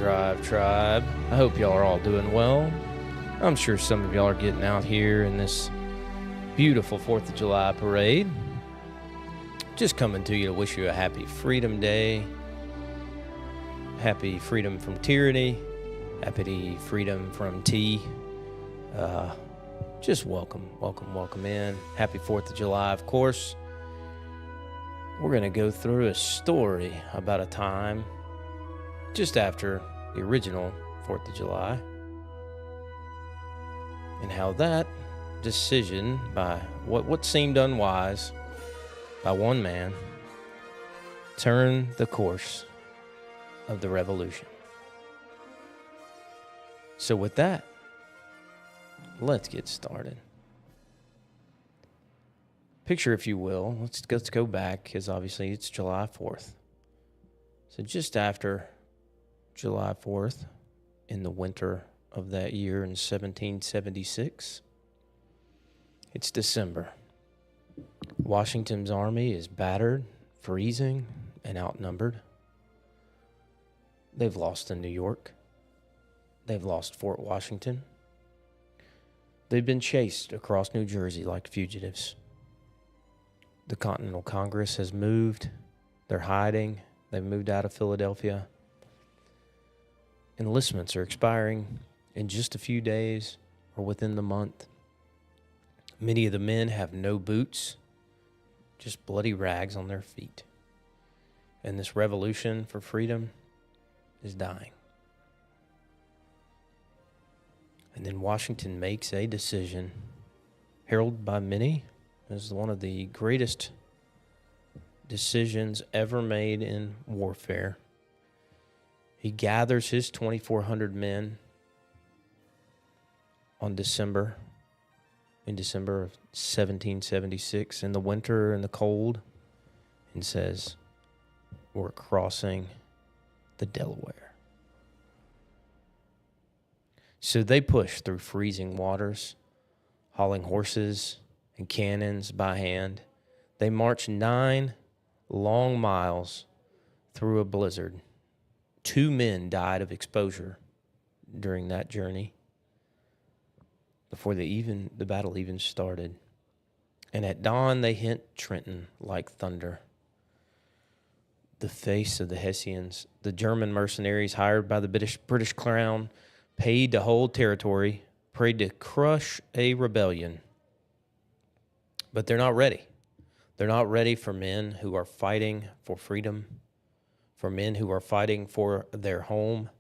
Drive Tribe. I hope y'all are all doing well. I'm sure some of y'all are getting out here in this beautiful 4th of July parade. Just coming to you to wish you a happy Freedom Day. Happy freedom from tyranny. Happy freedom from tea. Just welcome in. Happy 4th of July, of course. We're going to go through a story about a time just after the original 4th of July and how that decision by what seemed unwise by one man turned the course of the revolution. So with that, let's get started. Picture, if you will, let's go back, because obviously it's July 4th. So just after July 4th, in the winter of that year in 1776, it's December. Washington's army is battered, freezing, and outnumbered. They've lost in New York. They've lost Fort Washington. They've been chased across New Jersey like fugitives. The Continental Congress has moved. They're hiding. They've moved out of Philadelphia. Enlistments are expiring in just a few days or within the month. Many of the men have no boots, just bloody rags on their feet. And this revolution for freedom is dying. And then Washington makes a decision, heralded by many as one of the greatest decisions ever made in warfare. He gathers his 2,400 men in December of 1776, in the winter and the cold, and says, "We're crossing the Delaware." So they push through freezing waters, hauling horses and cannons by hand. They march 9 long miles through a blizzard. 2 men died of exposure during that journey before the battle even started. And at dawn, they hit Trenton like thunder. The face of the Hessians, the German mercenaries hired by the British crown, paid to hold territory, prayed to crush a rebellion. But they're not ready. They're not ready for men who are fighting for freedom, for men who are fighting for their home,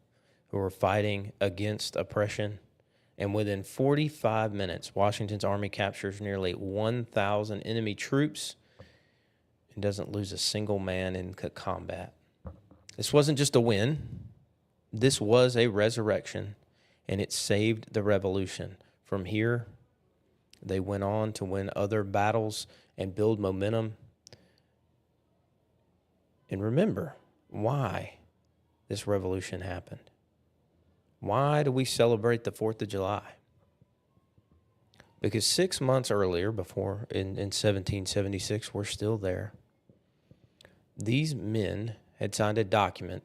who are fighting against oppression. And within 45 minutes, Washington's army captures nearly 1,000 enemy troops and doesn't lose a single man in combat. This wasn't just a win. This was a resurrection, and it saved the revolution. From here, they went on to win other battles and build momentum. And remember why this revolution happened. Why do we celebrate the 4th of July? Because 6 months earlier, before in 1776, we're still there, these men had signed a document.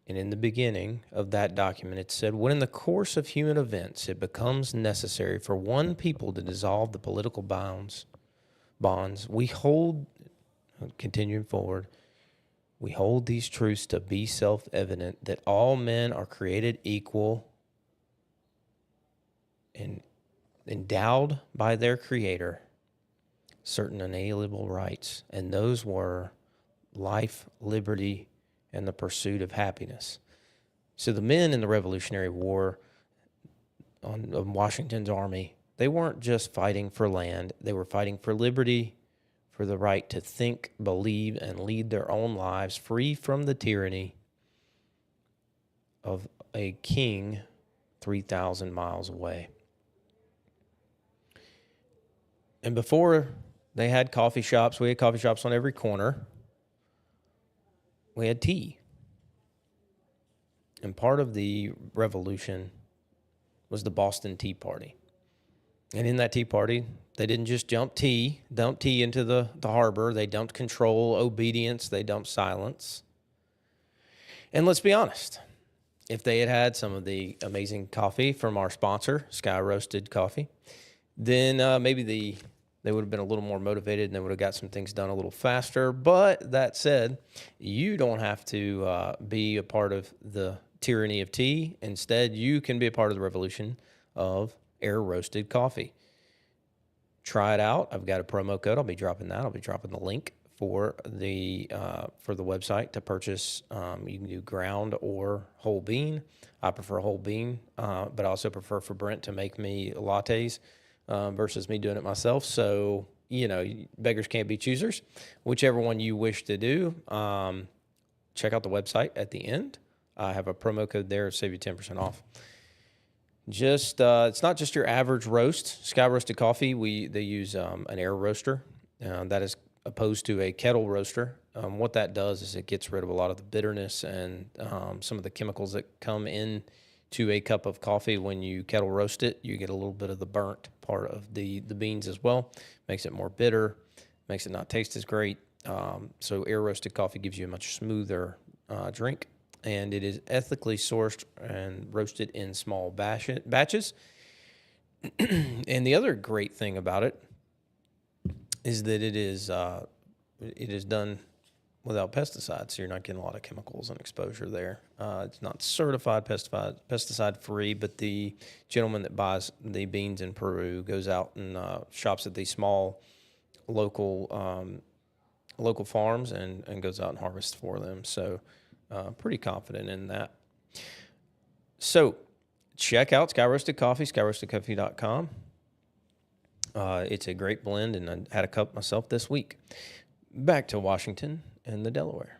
And in the beginning of that document, it said, when in the course of human events it becomes necessary for one people to dissolve the political bonds, we hold, continuing forward, we hold these truths to be self-evident, that all men are created equal and endowed by their Creator certain inalienable rights, and those were life, liberty, and the pursuit of happiness. So the men in the Revolutionary War of Washington's army, they weren't just fighting for land. They were fighting for liberty, for the right to think, believe, and lead their own lives free from the tyranny of a king 3,000 miles away. And before they had coffee shops, we had coffee shops on every corner. We had tea. And part of the revolution was the Boston Tea Party. And in that tea party, they didn't just dump tea into the harbor. They dumped control, obedience. They dumped silence. And let's be honest, if they had had some of the amazing coffee from our sponsor, Sky Roasted Coffee, then maybe they would have been a little more motivated and they would have got some things done a little faster. But that said, you don't have to be a part of the tyranny of tea. Instead, you can be a part of the revolution of air roasted coffee. Try it out. I've got a promo code. I'll be dropping that. I'll be dropping the link for the website to purchase. You can do ground or whole bean. I prefer whole bean, but I also prefer for Brent to make me lattes versus me doing it myself. So, beggars can't be choosers. Whichever one you wish to do, check out the website at the end. I have a promo code there to save you 10% off. Just it's not just your average roast. Sky Roasted Coffee, they use an air roaster that is opposed to a kettle roaster. What that does is it gets rid of a lot of the bitterness and some of the chemicals that come in to a cup of coffee. When you kettle roast it, you get a little bit of the burnt part of the beans as well. Makes it more bitter, makes it not taste as great. So air roasted coffee gives you a much smoother drink. And it is ethically sourced and roasted in small batches. And the other great thing about it is that it is done without pesticides, so you're not getting a lot of chemicals and exposure there. It's not certified pesticide free, but the gentleman that buys the beans in Peru goes out and shops at these small local farms and goes out and harvests for them. So pretty confident in that. So check out Sky Roasted Coffee, skyroastedcoffee.com. It's a great blend, and I had a cup myself this week. Back to Washington and the Delaware.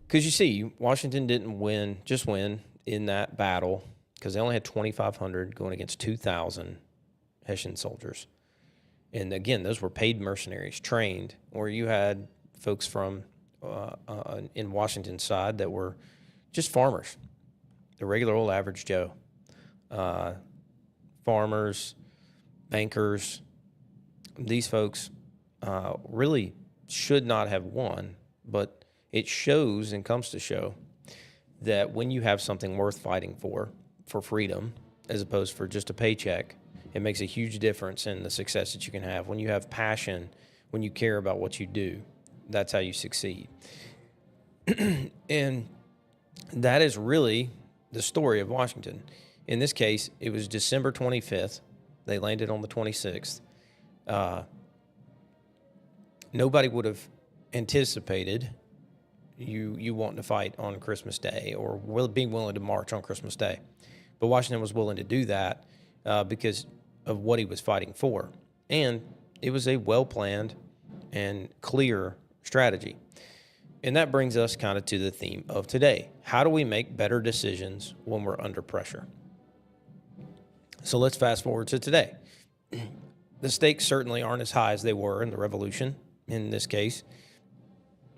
Because you see, Washington didn't just win in that battle because they only had 2,500 going against 2,000 Hessian soldiers. And again, those were paid mercenaries, trained, or you had folks from in Washington's side that were just farmers, the regular old average Joe. Farmers, bankers, these folks really should not have won, but it shows and comes to show that when you have something worth fighting for freedom, as opposed for just a paycheck, it makes a huge difference in the success that you can have. When you have passion, when you care about what you do, that's how you succeed. And that is really the story of Washington. In this case, it was December 25th. They landed on the 26th. Nobody would have anticipated you wanting to fight on Christmas Day or being willing to march on Christmas Day. But Washington was willing to do that because of what he was fighting for. And it was a well-planned and clear strategy. And that brings us kind of to the theme of today. How do we make better decisions when we're under pressure? So let's fast forward to today. The stakes certainly aren't as high as they were in the Revolution, in this case.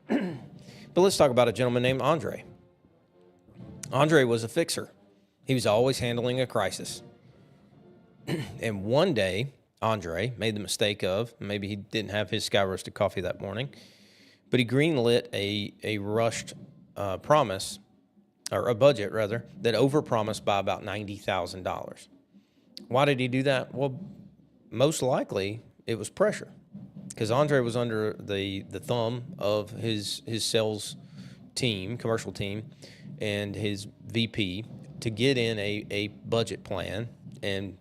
But let's talk about a gentleman named Andre. Andre was a fixer. He was always handling a crisis. And one day, Andre made the mistake of, maybe he didn't have his Sky Roasted Coffee that morning, but he greenlit a rushed promise, or a budget rather, that overpromised by about $90,000. Why did he do that? Well, most likely it was pressure, because Andre was under the thumb of his sales team, commercial team, and his VP to get in a budget plan, and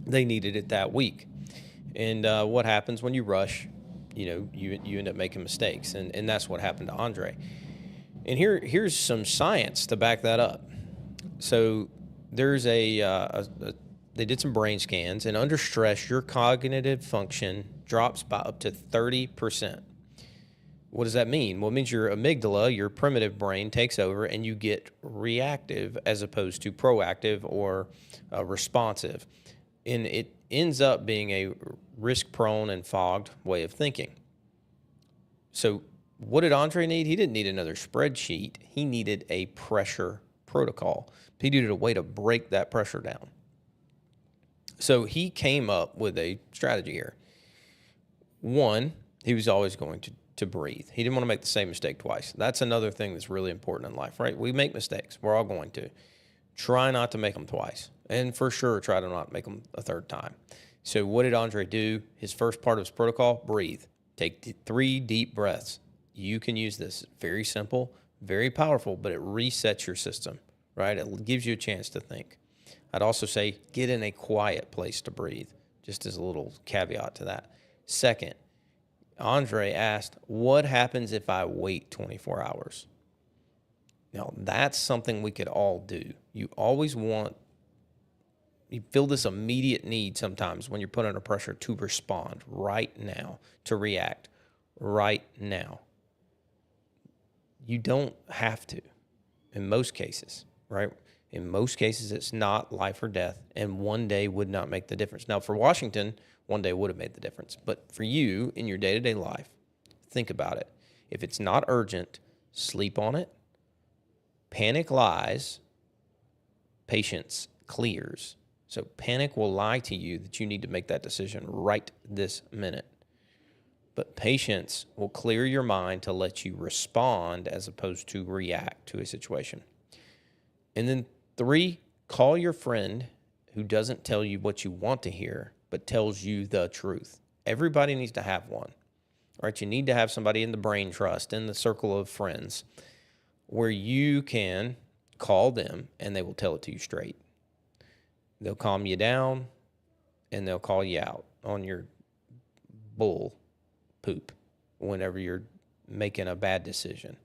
they needed it that week. And what happens when you rush? You end up making mistakes, and that's what happened to Andre. And here's some science to back that up. So there's they did some brain scans, and under stress, your cognitive function drops by up to 30%. What does that mean? Well, it means your amygdala, your primitive brain, takes over, and you get reactive as opposed to proactive or responsive. And it ends up being a risk-prone and fogged way of thinking. So what did Andre need? He didn't need another spreadsheet. He needed a pressure protocol. He needed a way to break that pressure down. So he came up with a strategy here. One, he was always going to breathe. He didn't want to make the same mistake twice. That's another thing that's really important in life, right? We make mistakes. We're all going to. Try not to make them twice. And for sure, try to not make them a third time. So what did Andre do? His first part of his protocol, breathe. Take 3 deep breaths. You can use this. Very simple, very powerful, but it resets your system, right? It gives you a chance to think. I'd also say get in a quiet place to breathe, just as a little caveat to that. Second, Andre asked, what happens if I wait 24 hours? Now, that's something we could all do. You feel this immediate need sometimes when you're put under pressure to respond right now, to react right now. You don't have to in most cases, right? In most cases, it's not life or death, and one day would not make the difference. Now, for Washington, one day would have made the difference. But for you, in your day-to-day life, think about it. If it's not urgent, sleep on it. Panic lies. Patience clears. So panic will lie to you that you need to make that decision right this minute. But patience will clear your mind to let you respond as opposed to react to a situation. And then 3, call your friend who doesn't tell you what you want to hear, but tells you the truth. Everybody needs to have one, right? You need to have somebody in the brain trust, in the circle of friends, where you can call them and they will tell it to you straight. They'll calm you down and they'll call you out on your bull poop whenever you're making a bad decision.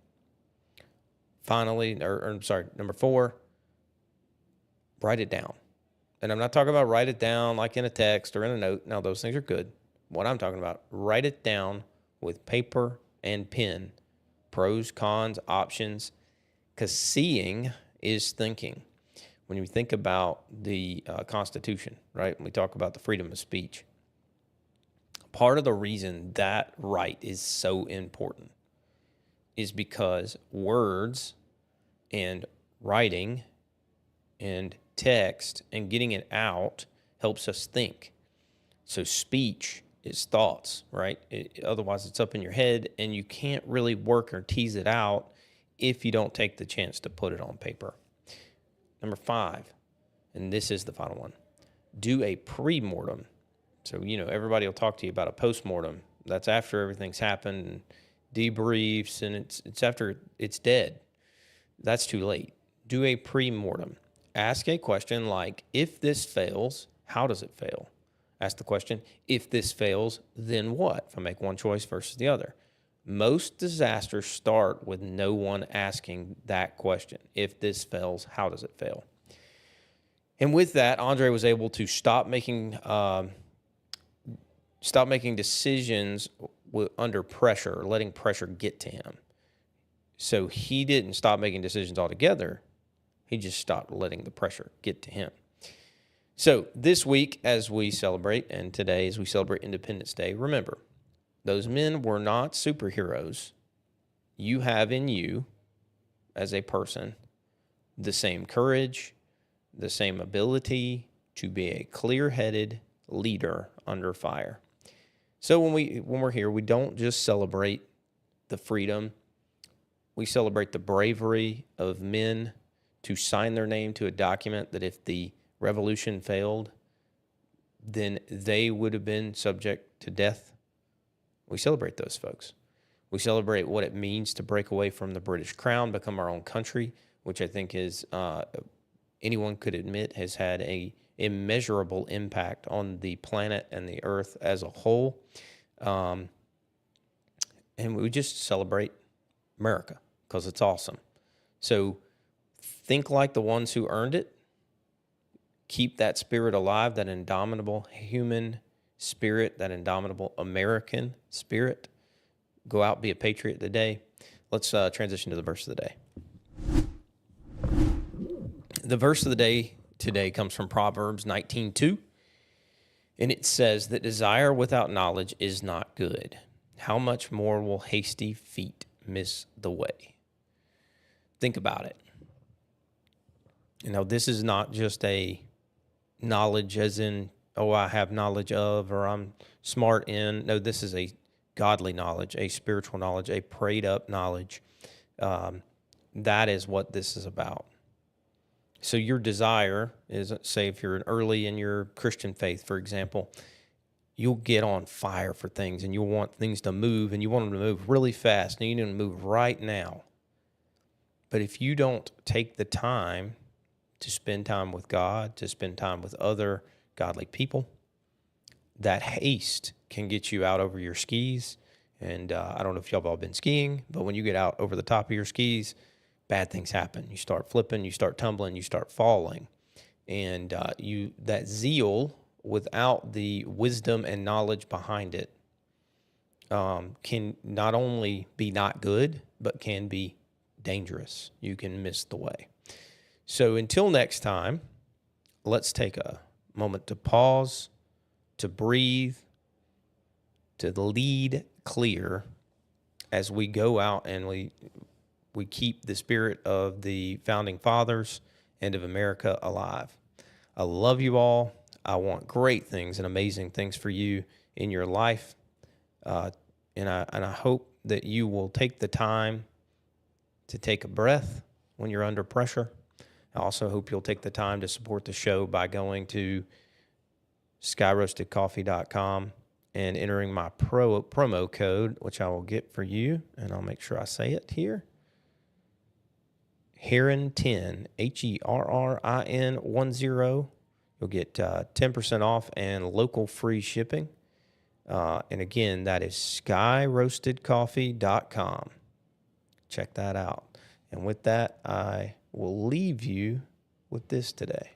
Finally, number 4, write it down. And I'm not talking about write it down like in a text or in a note. Now, those things are good. What I'm talking about, write it down with paper and pen, pros, cons, options, because seeing is thinking. When you think about the Constitution, right, when we talk about the freedom of speech, part of the reason that right is so important is because words and writing and text and getting it out helps us think. So speech is thoughts, right? Otherwise, it's up in your head, and you can't really work or tease it out if you don't take the chance to put it on paper. Number 5, and this is the final one, do a pre-mortem. So, everybody will talk to you about a post-mortem. That's after everything's happened, and debriefs, and it's after it's dead. That's too late. Do a pre-mortem. Ask a question like, if this fails, how does it fail? Ask the question, if this fails, then what? If I make one choice versus the other. Most disasters start with no one asking that question. If this fails, how does it fail? And with that, Andre was able to stop making decisions under pressure, or letting pressure get to him. So he didn't stop making decisions altogether. He just stopped letting the pressure get to him. So this week, as we celebrate, and today as we celebrate Independence Day, remember, those men were not superheroes. You have in you, as a person, the same courage, the same ability to be a clear-headed leader under fire. So when we're here, we don't just celebrate the freedom. We celebrate the bravery of men to sign their name to a document that if the revolution failed, then they would have been subject to death. We celebrate those folks. We celebrate what it means to break away from the British crown, become our own country, which I think is, anyone could admit, has had a immeasurable impact on the planet and the earth as a whole. And we just celebrate America because it's awesome. So think like the ones who earned it. Keep that spirit alive, that indomitable human spirit, that indomitable American spirit. Go out, be a patriot today. Let's transition to the verse of the day. The verse of the day today comes from Proverbs 19:2, and it says that desire without knowledge is not good. How much more will hasty feet miss the way? Think about it. This is not just a knowledge as in, I have knowledge of, or I'm smart in. No, this is a godly knowledge, a spiritual knowledge, a prayed up knowledge. That is what this is about. So your desire is, say, if you're early in your Christian faith, for example, you'll get on fire for things and you'll want things to move and you want them to move really fast and you need them to move right now. But if you don't take the time to spend time with God, to spend time with other godly people, that haste can get you out over your skis. And I don't know if y'all have all been skiing, but when you get out over the top of your skis, bad things happen. You start flipping, you start tumbling, you start falling. And that zeal without the wisdom and knowledge behind it can not only be not good, but can be dangerous. You can miss the way. So until next time, let's take a moment to pause, to breathe, to lead clear as we go out and we keep the spirit of the founding fathers and of America alive. I love you all. I want great things and amazing things for you in your life. And I hope that you will take the time to take a breath when you're under pressure. I also hope you'll take the time to support the show by going to skyroastedcoffee.com and entering my promo code, which I will get for you, and I'll make sure I say it here. Heron10, HERRIN10. You'll get 10% off and local free shipping. And again, that is skyroastedcoffee.com. Check that out. And with that, I will leave you with this today.